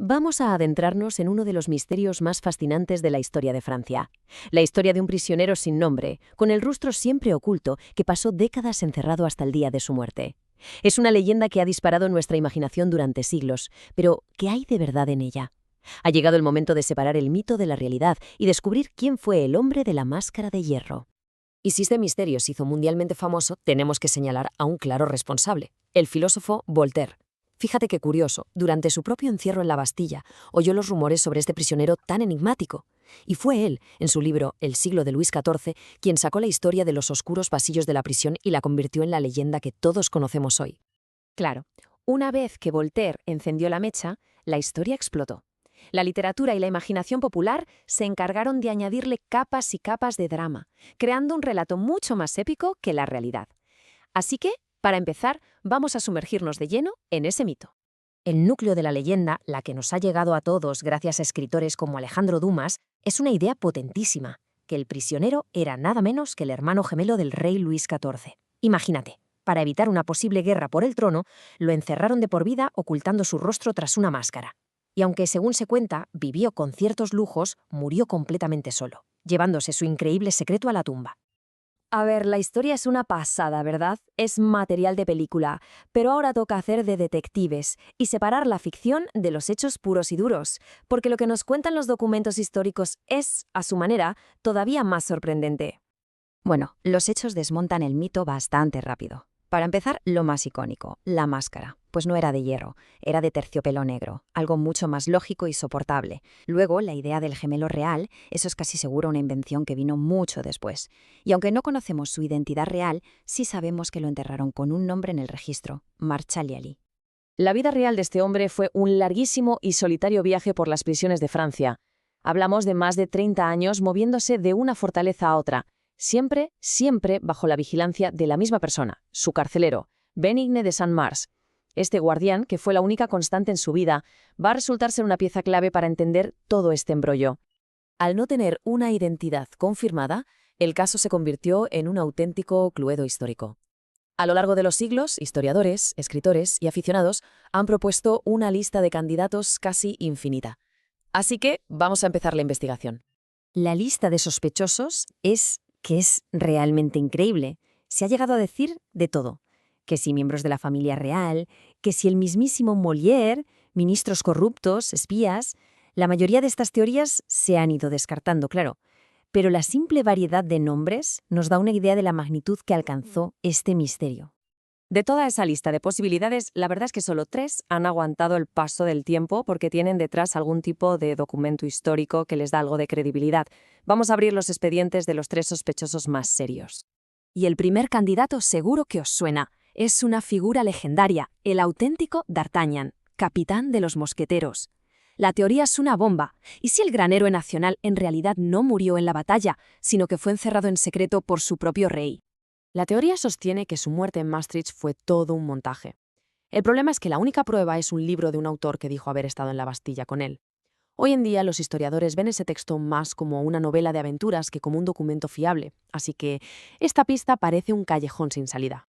vamos a adentrarnos en uno de los misterios más fascinantes de la historia de Francia. La historia de un prisionero sin nombre, con el rostro siempre oculto, que pasó décadas encerrado hasta el día de su muerte. Es una leyenda que ha disparado nuestra imaginación durante siglos, pero ¿qué hay de verdad en ella? Ha llegado el momento de separar el mito de la realidad y descubrir quién fue el hombre de la máscara de hierro. Y si este misterio se hizo mundialmente famoso, tenemos que señalar a un claro responsable, el filósofo Voltaire. Fíjate qué curioso, durante su propio encierro en la Bastilla, oyó los rumores sobre este prisionero tan enigmático. Y fue él, en su libro El siglo de Luis XIV, quien sacó la historia de los oscuros pasillos de la prisión y la convirtió en la leyenda que todos conocemos hoy. Claro, una vez que Voltaire encendió la mecha, la historia explotó. La literatura y la imaginación popular se encargaron de añadirle capas y capas de drama, creando un relato mucho más épico que la realidad. Así que, para empezar, vamos a sumergirnos de lleno en ese mito. El núcleo de la leyenda, la que nos ha llegado a todos gracias a escritores como Alejandro Dumas, es una idea potentísima, que el prisionero era nada menos que el hermano gemelo del rey Luis XIV. Imagínate, para evitar una posible guerra por el trono, lo encerraron de por vida ocultando su rostro tras una máscara. Y aunque, según se cuenta, vivió con ciertos lujos, murió completamente solo, llevándose su increíble secreto a la tumba. A ver, la historia es una pasada, ¿verdad? Es material de película, pero ahora toca hacer de detectives y separar la ficción de los hechos puros y duros, porque lo que nos cuentan los documentos históricos es, a su manera, todavía más sorprendente. Bueno, los hechos desmontan el mito bastante rápido. Para empezar, lo más icónico, la máscara. Pues no era de hierro, era de terciopelo negro, algo mucho más lógico y soportable. Luego, la idea del gemelo real, eso es casi seguro una invención que vino mucho después. Y aunque no conocemos su identidad real, sí sabemos que lo enterraron con un nombre en el registro, Marchal-Yaly. La vida real de este hombre fue un larguísimo y solitario viaje por las prisiones de Francia. Hablamos de más de 30 años moviéndose de una fortaleza a otra, siempre bajo la vigilancia de la misma persona, su carcelero, Benigne de Saint-Mars. Este guardián, que fue la única constante en su vida, va a resultar ser una pieza clave para entender todo este embrollo. Al no tener una identidad confirmada, el caso se convirtió en un auténtico cluedo histórico. A lo largo de los siglos, historiadores, escritores y aficionados han propuesto una lista de candidatos casi infinita. Así que vamos a empezar la investigación. La lista de sospechosos es realmente increíble. Se ha llegado a decir de todo. Que si miembros de la familia real, que si el mismísimo Molière, ministros corruptos, espías. La mayoría de estas teorías se han ido descartando, claro. Pero la simple variedad de nombres nos da una idea de la magnitud que alcanzó este misterio. De toda esa lista de posibilidades, la verdad es que solo 3 han aguantado el paso del tiempo porque tienen detrás algún tipo de documento histórico que les da algo de credibilidad. Vamos a abrir los expedientes de los 3 sospechosos más serios. Y el primer candidato seguro que os suena. Es una figura legendaria, el auténtico D'Artagnan, capitán de los mosqueteros. La teoría es una bomba. ¿Y si el gran héroe nacional en realidad no murió en la batalla, sino que fue encerrado en secreto por su propio rey? La teoría sostiene que su muerte en Maastricht fue todo un montaje. El problema es que la única prueba es un libro de un autor que dijo haber estado en la Bastilla con él. Hoy en día los historiadores ven ese texto más como una novela de aventuras que como un documento fiable, así que esta pista parece un callejón sin salida.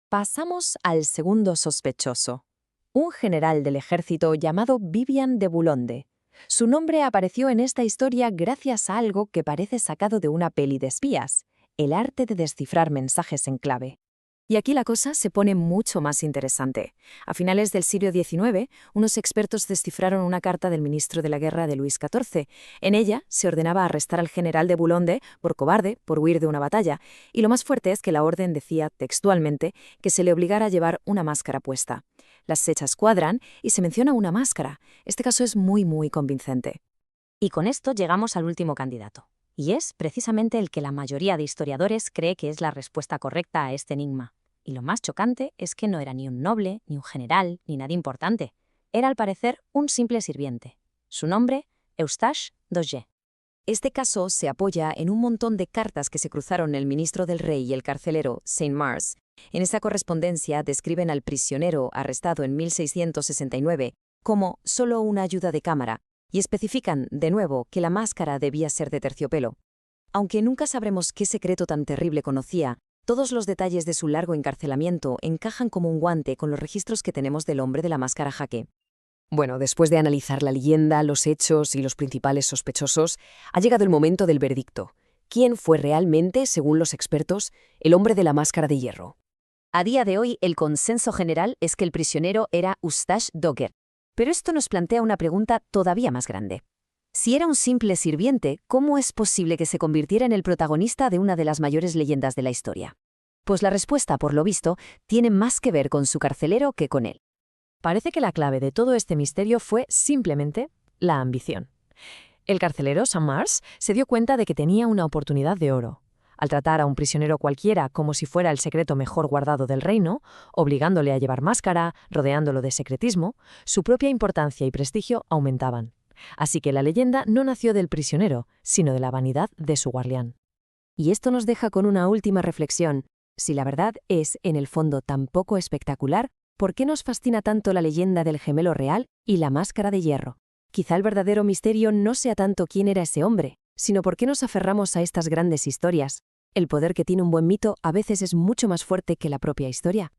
Pasamos al segundo sospechoso, un general del ejército llamado Vivian de Boulogne. Su nombre apareció en esta historia gracias a algo que parece sacado de una peli de espías, el arte de descifrar mensajes en clave. Y aquí la cosa se pone mucho más interesante. A finales del siglo XIX, unos expertos descifraron una carta del ministro de la guerra de Luis XIV. En ella se ordenaba arrestar al general de Boulogne por cobarde, por huir de una batalla. Y lo más fuerte es que la orden decía textualmente que se le obligara a llevar una máscara puesta. Las fechas cuadran y se menciona una máscara. Este caso es muy convincente. Y con esto llegamos al último candidato. Y es precisamente el que la mayoría de historiadores cree que es la respuesta correcta a este enigma. Y lo más chocante es que no era ni un noble, ni un general, ni nadie importante. Era al parecer un simple sirviente. Su nombre, Eustache d'Auger. Este caso se apoya en un montón de cartas que se cruzaron el ministro del rey y el carcelero Saint-Mars. En esa correspondencia describen al prisionero arrestado en 1669 como solo una ayuda de cámara y especifican, de nuevo, que la máscara debía ser de terciopelo. Aunque nunca sabremos qué secreto tan terrible conocía, todos los detalles de su largo encarcelamiento encajan como un guante con los registros que tenemos del hombre de la máscara jaque. Bueno, después de analizar la leyenda, los hechos y los principales sospechosos, ha llegado el momento del veredicto. ¿Quién fue realmente, según los expertos, el hombre de la máscara de hierro? A día de hoy, el consenso general es que el prisionero era Ustash Dogger. Pero esto nos plantea una pregunta todavía más grande. Si era un simple sirviente, ¿cómo es posible que se convirtiera en el protagonista de una de las mayores leyendas de la historia? Pues la respuesta, por lo visto, tiene más que ver con su carcelero que con él. Parece que la clave de todo este misterio fue simplemente la ambición. El carcelero, Sam Mars, se dio cuenta de que tenía una oportunidad de oro. Al tratar a un prisionero cualquiera como si fuera el secreto mejor guardado del reino, obligándole a llevar máscara, rodeándolo de secretismo, su propia importancia y prestigio aumentaban. Así que la leyenda no nació del prisionero, sino de la vanidad de su guardián. Y esto nos deja con una última reflexión. Si la verdad es, en el fondo, tan poco espectacular, ¿por qué nos fascina tanto la leyenda del gemelo real y la máscara de hierro? Quizá el verdadero misterio no sea tanto quién era ese hombre, sino por qué nos aferramos a estas grandes historias. El poder que tiene un buen mito a veces es mucho más fuerte que la propia historia.